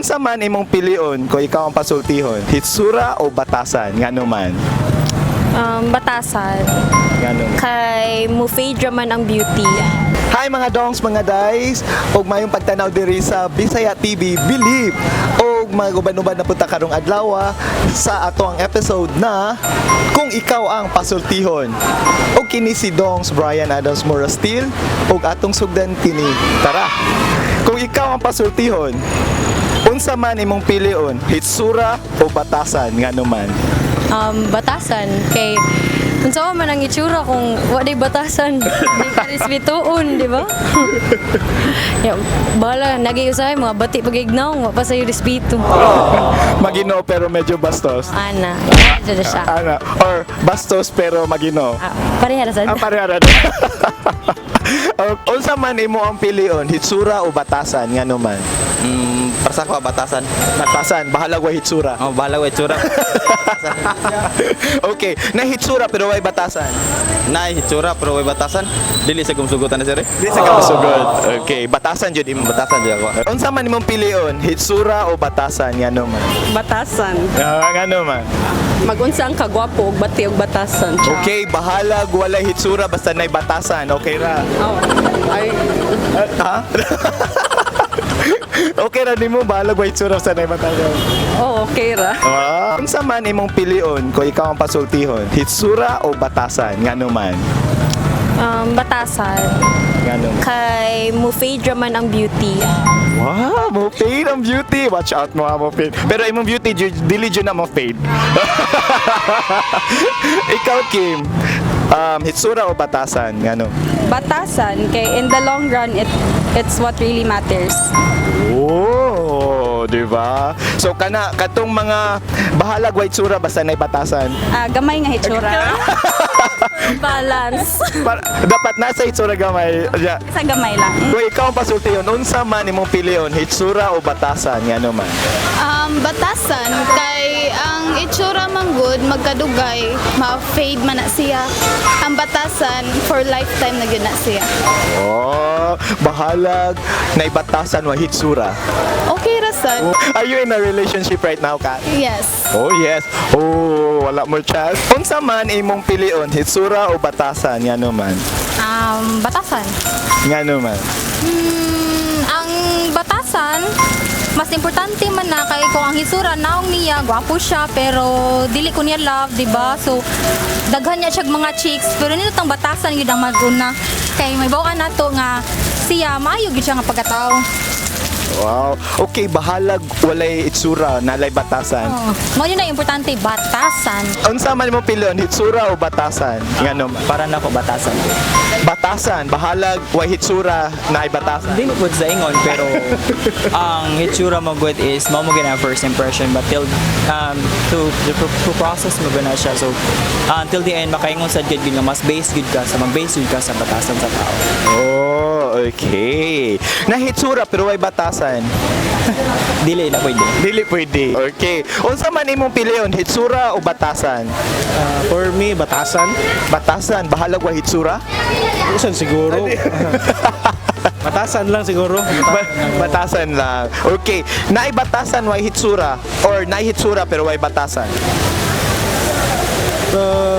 Unsa man imong pilion kung ikaw ang pasultihon? Hitsura o batasan? Ngano man? Batasan. Ngano man? Kay Mufade man ang beauty. Hi mga dongs, mga days, og mayong pagtanaw diri sa Bisaya TV Believe. Og mga uban-uban na punta karong adlaw sa ato ang episode na kung ikaw ang pasultihon. Og kini si Dongs Brian Adams Morastil og atong sugdan kini. Tara. Kung ikaw ang pasultihon, unsa man imong pilion? Hitsura o batasan? Ngano man? Batasan. Kay unsa man ang itsura kung wa day batasan, di ka respetuon, di ba? Ya, bala nagayusay mga bati pagignaw, wa pa sayo respeto. Magino pero medyo bastos. Ana, dyan siya. Ana, or bastos pero magino. Pareha ra sad. Pareha. Unsa man imo ang pilion, hitsura o batasan? Ngano man? Para sa ako, batasan. Batasan, bahala wa hitsura. Oh, bahala ko itsura. Okay, na hitsura pero way batasan. Na itsura pero way batasan. Dili sa gumsugutan na sir. Di sa kamasugod. Okay, batasan jud imo. Batasan jud ako. Unsa man imong pilion, hitsura o batasan? Ngano man? Batasan. Ngano man? Magunsa ang kagwapo ug bati og batasan. Okay, bahala walay hitsura basta nay batasan. Okay ra. Oh. Ay, Ha? Okay ra nimo bahala wa hitsura basta nay batasan. oh, okay ra. Unsa man imong pilion kung ikaw ang pasultihon? Hitsura o batasan? Ngano man? Batasan. Ngano man? Kay Mufade man ang beauty. Wow, mo fade ang beauty. Watch out mo mo fade. Pero imong beauty dili jud na mo fade. Ikaw Kim, hitsura o batasan? Ngano? Batasan kay in the long run it's what really matters. Oh, di ba? So katong mga bahalag white sura basta nay batasan. Gamay nga hitsura. Balance. Dapat nasa hitsura gamay. Yeah. Sa gamay lang. Kung ikaw ang pasultiyon, unsa man imong pilion, hitsura o batasan? Ngano man? Batasan kay ang itsura man good magkadugay ma-fade man na siya. Ang batasan for lifetime na gyud na siya. Oh, bahalag na batasan wa hitsura. Okay ra sad. Are you in a relationship right now, Kat? Yes. Oh, yes. Oh, wala mo chance. Unsa man imong pilion, hitsura o batasan? Ngano man? Batasan. Ngano man? Ang batasan, mas importante man na kay kung ang hisura naong niya, gwapo siya pero dili ko niya love, di ba? So daghan niya siya mga chicks pero nito tang batasan gyud ang maguna. Kay may bawaan nato nga siya maayo gyud siya nga pagkatao. Wow. Okay, bahalag walay itsura, nalay batasan. Mo yun na importante batasan. Unsa man imong pilion, hitsura o batasan? Ngano man? Para na ako batasan. Batasan, bahalag wa hitsura, naay batasan. Hindi mo pud sa ingon pero ang hitsura mo good is mo gina first impression but till to process mo gina siya so until the end makaingon sad gid nga mas base gid ka sa mag-base gid ka sa batasan sa tao. Oh, okay. Na hitsura pero way batasan. Dili na pwede. Dili pwede. Okay. Unsa man imong pilion, hitsura o batasan? For me, batasan. Batasan, bahalag wa hitsura? Usan siguro. Batasan lang siguro. Batasan lang. Okay. Naay batasan way hitsura or naay hitsura pero way batasan?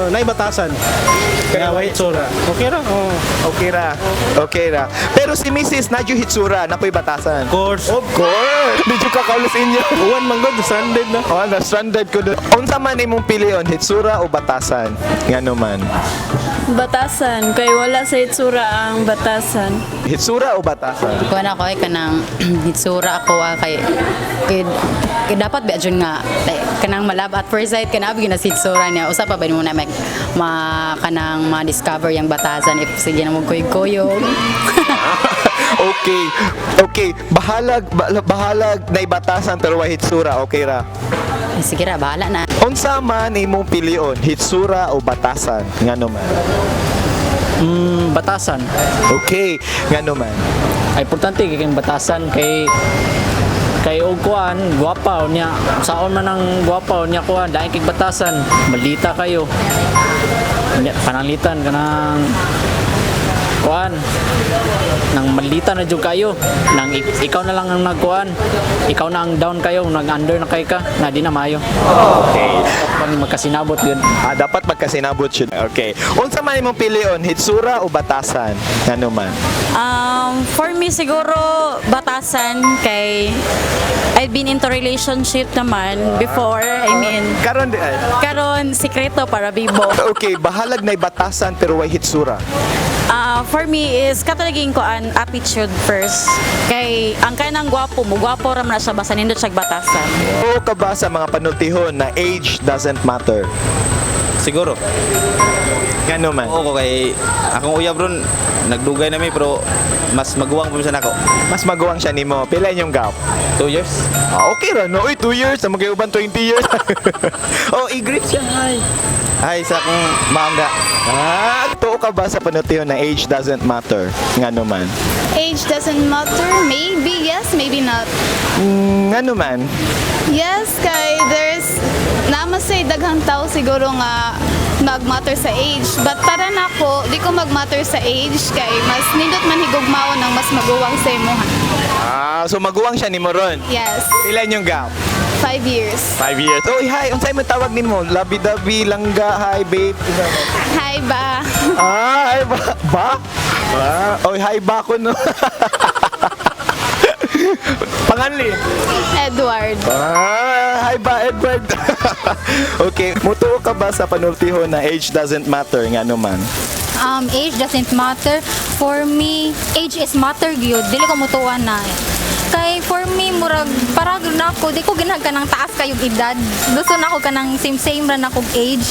Nay batasan. Kaya white sura. Okay ra. Oh. Okay ra. Okay ra. Pero si Mrs. Nadyo hitsura, napoy batasan. Of course. Of course. Did you kakaulos inyo? Uwan man god stranded na. Oh, na-stranded ko doon. Unsa man imong pilion, hitsura o batasan? Ngano man? Batasan kay wala sa hitsura ang batasan. Hitsura o batasan? Kuha na ko ay kanang hitsura ako kay dapat ba dyan nga kanang malab at first sight kanang abi na hitsura niya usa pa ba mo na kanang ma-discover yung batasan if sige na mo kuyog-kuyog. Okay. Okay, bahalag na batasan pero wa hitsura, okay ra. Sige ra bahala na. Unsa man imong pilion, hitsura o batasan? Ngano man? Batasan. Okay, ngano man? Ay importante kay batasan kay og kuan gwapa niya saon man ang gwapa niya kuan dai kay batasan maldita kayo pananglitan kanang kuan nang malita na jud kayo nang ikaw na lang ang nagkuan, ikaw na ang down kayo, nag-under na kay ka na di na mayo. Okay. Kami magkasinabot yun. Dapat magkasinabot siya. Okay. Unsa man imong pilion, hitsura o batasan? Ngano man? For me siguro batasan kay I've been into relationship naman before. I mean, Karon di ay. karon sikreto para bibo. Okay, bahalag na batasan pero way hitsura. For me is katalaging ko an attitude first. Kay ang kanang gwapo mo, gwapo ra man na siya basta nindot siya batasan. O ka ba sa mga panultihon na age doesn't matter? Siguro. Ngano man? Oo, kay akong uyab ron, nagdugay na may pero mas maguwang pa sa nako. Mas maguwang siya nimo. Pila inyong gap? 2 years. Okay ra no. Uy, 2 years. Na mag-iuban 20 years. Oh, i-greet siya. Hi. Ay, sa akong maangga. Tuo ka ba sa panultihon na age doesn't matter? Ngano man? Age doesn't matter. Maybe yes, maybe not. Ngano man? Yes, kay there's namasay daghang tao siguro nga nagmatter sa age. But para nako, di ko magmatter sa age kay mas nindot man higugmaon ng mas maguwang sa imuha. So maguwang siya nimo ron. Yes, Pila inyong gap? 5 years. 5 years. Oy, hi. Unsay mo tawag nimo? Labi-dabi, langga, hi, babe. Hi ba? Hi ba? Ba? Oy, hi ba ko no? Panganli. Edward. Hi ba, Edward? Okay, mutuo ka ba sa panultihon na age doesn't matter ngano man? Age doesn't matter. For me, age is matter gyud. Dili ko mutuan na. Kay for me murag para gyud nako di ko ginag kanang taas kayog edad. Gusto nako kanang same ra nakog age.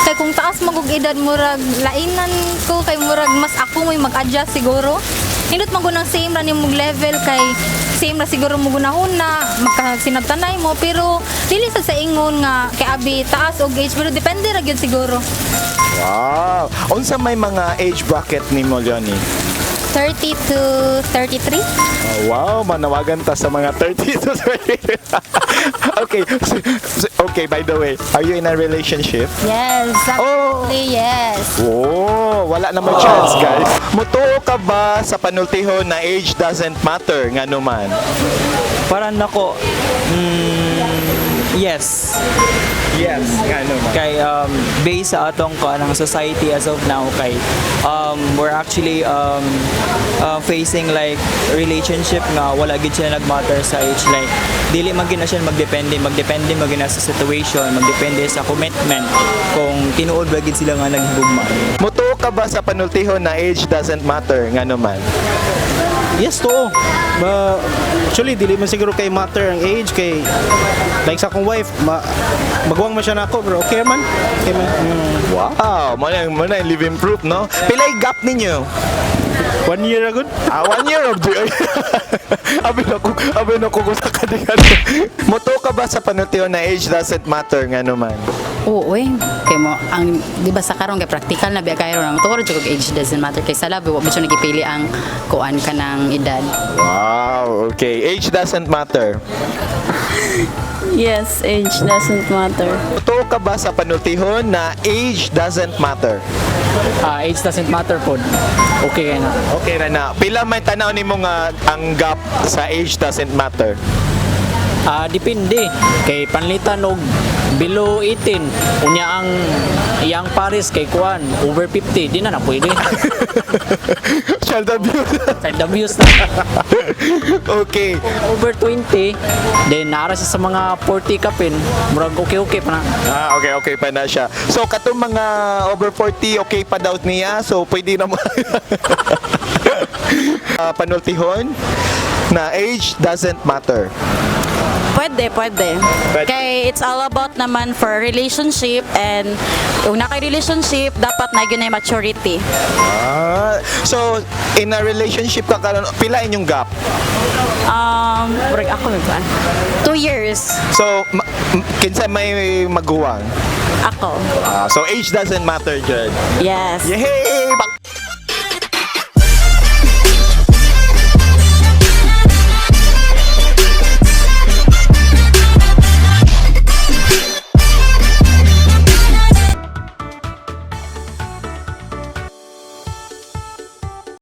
Kay kung taas magog edad murag lainan ko kay murag mas ako may mag-adjust siguro. Hindot man ko ng same ra nimong level kay same ra siguro mo gunahuna magkasinabtanay mo pero dili sa ingon nga kay abi taas og age pero depende ra gyud siguro. Wow. Unsa may mga age bracket nimo, Leonie? 30 to 33. Wow, manawagan ta sa mga 30 to 30. Okay. Okay, by the way, are you in a relationship? Yes, absolutely, yes. Oh, wala namang chance, guys. Mutuo ka ba sa panultihon na age doesn't matter ngano man? Para nako, yes. Yes, ngano man. Kay based sa atong kanang society as of now kay we're actually facing like relationship nga wala gid siya nagmatter sa age like dili man gid na siya magdepende man gid na sa situation, magdepende sa commitment kung tinuod ba gid sila nga naghigugma. Mutuo ka ba sa panultihon na age doesn't matter ngano man? Yes, to. Actually, dili man siguro kay matter ang age kay like sa akong wife, magwang man siya na ako, bro. Okay man. Okay man. Wow, mo na yung living proof, no? Pilay gap ninyo? 1 year ago. 1 year of joy. Abi na ko sa kadigan. Mutuo ka ba sa panultihon na age doesn't matter ngano man? Oo, kay mo ang di ba sa karon kay practical na biya kayo nang tuwa jud age doesn't matter kay sa labi wa mo siya nagipili ang kuan kanang edad. Wow, okay. Age doesn't matter. Yes, age doesn't matter. Mutuo ka ba sa panultihon na age doesn't matter? Age doesn't matter po. Okay kay na. Okay ra na. Pila may tanaw nimo nga ang gap sa age doesn't matter? Depende kay panlitan og below 18 unya ang iyang pares kay kuan over 50 di na pwede. Child abuse. Child abuse na. Okay. Over 20 then nara siya sa mga 40 kapin murag okay pa na. Okay pa na siya. So katong mga over 40 okay pa daw niya. So pwede na mo. Panultihon na age doesn't matter. Pwede. Kay it's all about naman for relationship and kung na kay relationship dapat na yun ay maturity. So in a relationship ka karon pila inyong gap? Break ako ba? 2 years. So kinsa may maguwang? Ako. So age doesn't matter, Jud. Yes. Yay!